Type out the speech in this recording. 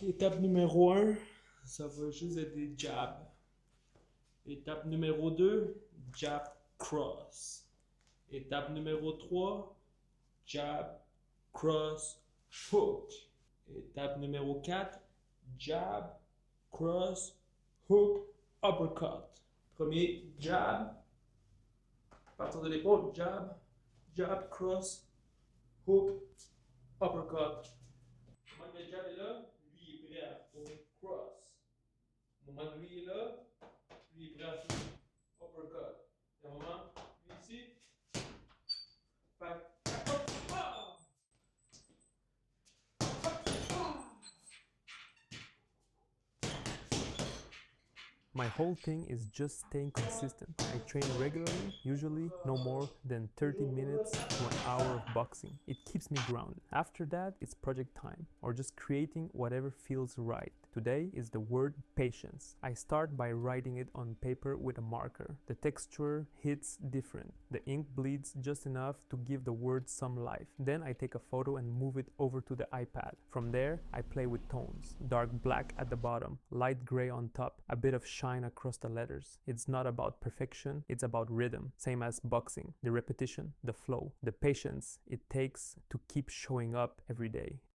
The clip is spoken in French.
étape numéro un, ça va juste être des jabs. Étape numéro 2, jab cross. Étape numéro 3, jab cross hook. Étape numéro 4, jab cross hook uppercut. Premier jab, partir de l'épaule, jab cross hook uppercut. Au moment que le jab est là, lui il est prêt à retourner cross. Au moment où lui est là, lui est prêt à faire uppercut. Et au moment, lui ici, fait My whole thing is just staying consistent. I train regularly, usually no more than 30 minutes to an hour of boxing. It keeps me grounded. After that, it's project time or just creating whatever feels right. Today is the word patience. I start by writing it on paper with a marker. The texture hits different. The ink bleeds just enough to give the word some life. Then I take a photo and move it over to the iPad. From there, I play with tones. Dark black at the bottom, light gray on top, a bit of shine across the letters. It's not about perfection, it's about rhythm. Same as boxing, the repetition, the flow, the patience it takes to keep showing up every day.